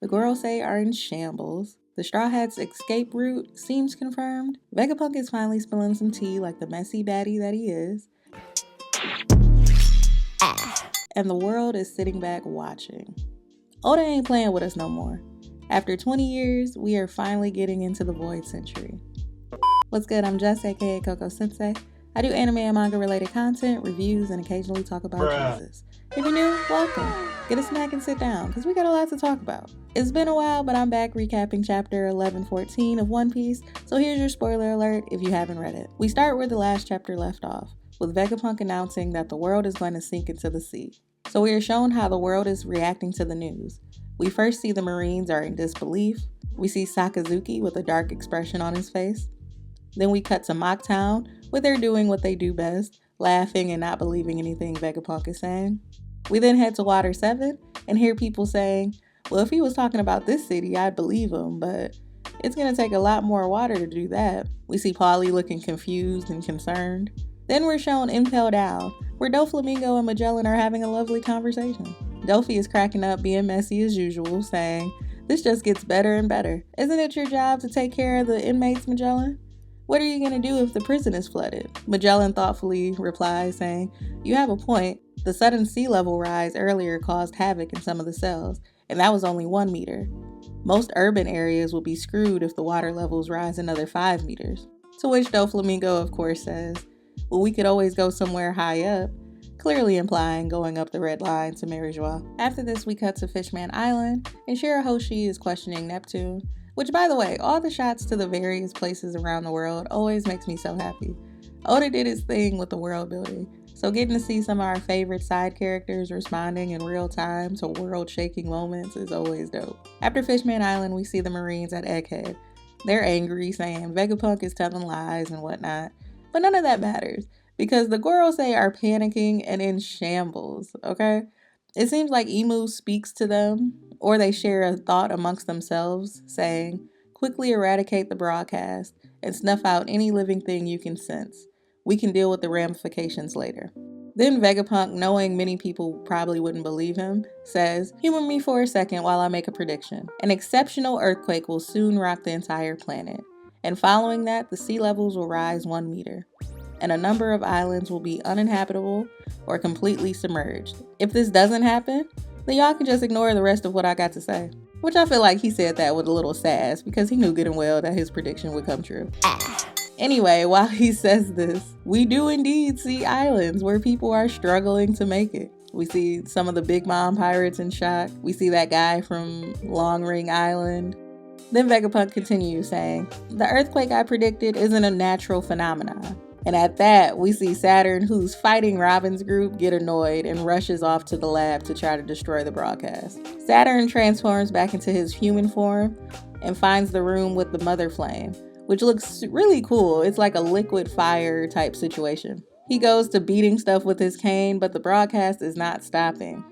The Gorosei are in shambles. The Straw Hats' escape route seems confirmed. Vegapunk is finally spilling some tea like the messy baddie that he is. And the world is sitting back watching. Oda ain't playing with us no more. After 20 years, we are finally getting into the Void Century. What's good? I'm Jess, aka Coco Sensei. I do anime and manga related content, reviews, and occasionally talk about Jesus. If you're new, welcome. Get a snack and sit down, because we got a lot to talk about. It's been a while, but I'm back recapping chapter 11-14 of One Piece, so here's your spoiler alert if you haven't read it. We start where the last chapter left off, with Vegapunk announcing that the world is going to sink into the sea. So we are shown how the world is reacting to the news. We first see the Marines are in disbelief. We see Sakazuki with a dark expression on his face. Then we cut to Mocktown, where they're doing what they do best, laughing and not believing anything Vegapunk is saying. We then head to Water 7 and hear people saying, well, if he was talking about this city, I'd believe him, but it's going to take a lot more water to do that. We see Paulie looking confused and concerned. Then we're shown Impel Down, where Doflamingo and Magellan are having a lovely conversation. Dofi is cracking up, being messy as usual, saying, this just gets better and better. Isn't it your job to take care of the inmates, Magellan? What are you going to do if the prison is flooded? Magellan thoughtfully replies, saying, you have a point. The sudden sea level rise earlier caused havoc in some of the cells, and that was only 1 meter. Most urban areas will be screwed if the water levels rise another 5 meters. To which Doflamingo, of course, says, well, we could always go somewhere high up, clearly implying going up the red line to Mary-Joie. After this, we cut to Fishman Island, and Shirahoshi is questioning Neptune, which, by the way, all the shots to the various places around the world always makes me so happy. Oda did his thing with the world building, so getting to see some of our favorite side characters responding in real time to world-shaking moments is always dope. After Fishman Island, we see the Marines at Egghead. They're angry, saying Vegapunk is telling lies and whatnot, but none of that matters, because the Gorosei are panicking and in shambles, okay? It seems like Imu speaks to them, or they share a thought amongst themselves, saying, quickly eradicate the broadcast and snuff out any living thing you can sense. We can deal with the ramifications later. Then Vegapunk, knowing many people probably wouldn't believe him, says, humor me for a second while I make a prediction. An exceptional earthquake will soon rock the entire planet, and following that, the sea levels will rise 1 meter, and a number of islands will be uninhabitable or completely submerged. If this doesn't happen, then y'all can just ignore the rest of what I got to say. Which I feel like he said that with a little sass, because he knew good and well that his prediction would come true. Anyway, while he says this, we do indeed see islands where people are struggling to make it. We see some of the Big Mom pirates in shock. We see that guy from Long Ring Island. Then Vegapunk continues saying, the earthquake I predicted isn't a natural phenomenon. And at that, we see Saturn, who's fighting Robin's group, get annoyed and rushes off to the lab to try to destroy the broadcast. Saturn transforms back into his human form and finds the room with the mother flame, which looks really cool. It's like a liquid fire type situation. He goes to beating stuff with his cane, but the broadcast is not stopping.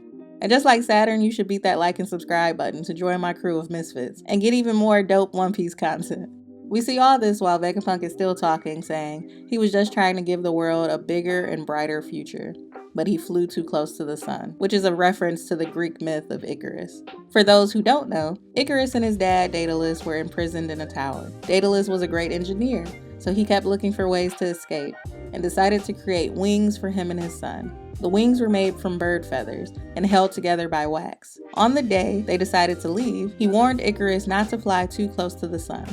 And just like Saturn, you should beat that like and subscribe button to join my crew of misfits and get even more dope One Piece content. We see all this while Vegapunk is still talking, saying he was just trying to give the world a bigger and brighter future, but he flew too close to the sun, which is a reference to the Greek myth of Icarus. For those who don't know, Icarus and his dad, Daedalus, were imprisoned in a tower. Daedalus was a great engineer, so he kept looking for ways to escape and decided to create wings for him and his son. The wings were made from bird feathers and held together by wax. On the day they decided to leave, he warned Icarus not to fly too close to the sun,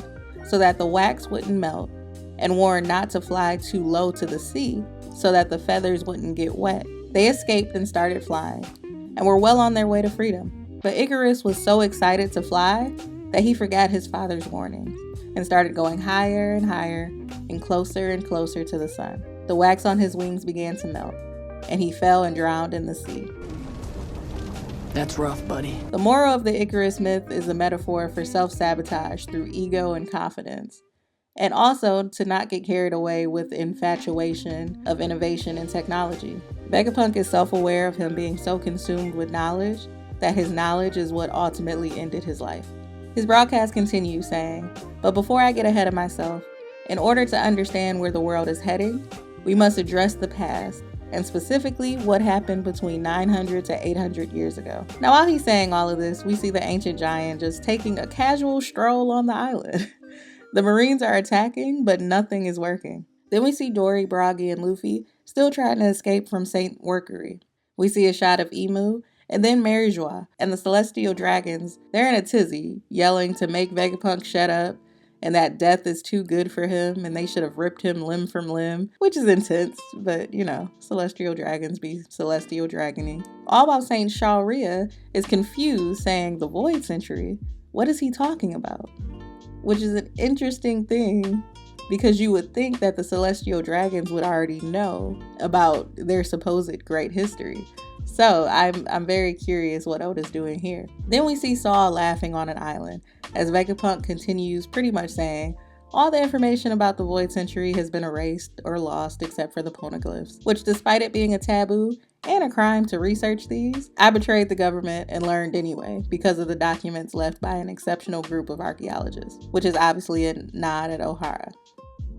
so that the wax wouldn't melt, and warned not to fly too low to the sea, so that the feathers wouldn't get wet. They escaped and started flying, and were well on their way to freedom. But Icarus was so excited to fly that he forgot his father's warnings, and started going higher and higher, and closer to the sun. The wax on his wings began to melt, and he fell and drowned in the sea. That's rough, buddy. The moral of the Icarus myth is a metaphor for self-sabotage through ego and confidence, and also to not get carried away with infatuation of innovation and technology. Vegapunk is self-aware of him being so consumed with knowledge that his knowledge is what ultimately ended his life. His broadcast continues saying, but before I get ahead of myself, in order to understand where the world is heading, we must address the past and specifically what happened between 900 to 800 years ago. Now, while he's saying all of this, we see the ancient giant just taking a casual stroll on the island. The Marines are attacking, but nothing is working. Then we see Dory, Broggy, and Luffy still trying to escape from Saint Workery. We see a shot of Emu, and then Mary Joie and the Celestial Dragons. They're in a tizzy, yelling to make Vegapunk shut up, and that death is too good for him, and they should have ripped him limb from limb, which is intense, but Celestial Dragons be Celestial Dragoning. All while Saint Shaoria is confused, saying, "The Void Century? What is he talking about?" Which is an interesting thing, because you would think that the Celestial Dragons would already know about their supposed great history. So I'm very curious what Oda's doing here. Then we see Saul laughing on an island, as Vegapunk continues pretty much saying, all the information about the Void Century has been erased or lost except for the poneglyphs, which despite it being a taboo and a crime to research these, I betrayed the government and learned anyway because of the documents left by an exceptional group of archaeologists, which is obviously a nod at O'Hara.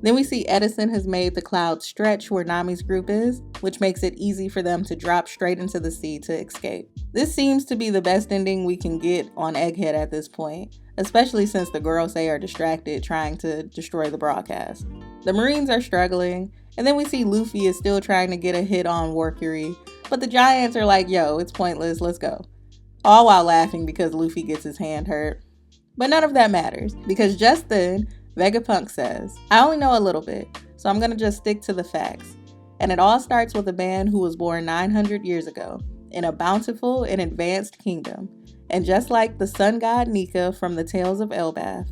Then we see Edison has made the clouds stretch where Nami's group is, which makes it easy for them to drop straight into the sea to escape. This seems to be the best ending we can get on Egghead at this point, especially since the Gorosei are distracted trying to destroy the broadcast. The Marines are struggling, and then we see Luffy is still trying to get a hit on Workery, but the Giants are like, yo, it's pointless, let's go. All while laughing because Luffy gets his hand hurt. But none of that matters, because just then, Vegapunk says, I only know a little bit, so I'm going to just stick to the facts. And it all starts with a man who was born 900 years ago in a bountiful and advanced kingdom. And just like the sun god Nika from the Tales of Elbaf,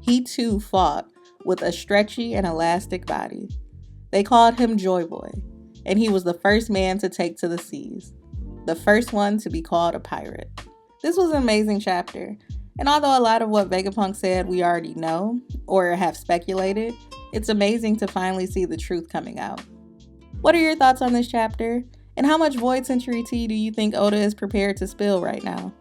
he too fought with a stretchy and elastic body. They called him Joyboy, and he was the first man to take to the seas, the first one to be called a pirate. This was an amazing chapter. And although a lot of what Vegapunk said we already know, or have speculated, it's amazing to finally see the truth coming out. What are your thoughts on this chapter? And how much Void Century tea do you think Oda is prepared to spill right now?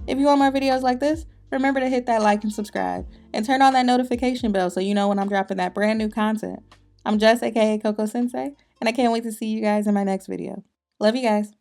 If you want more videos like this, remember to hit that like and subscribe, and turn on that notification bell so you know when I'm dropping that brand new content. I'm Jess, aka Coco Sensei, and I can't wait to see you guys in my next video. Love you guys.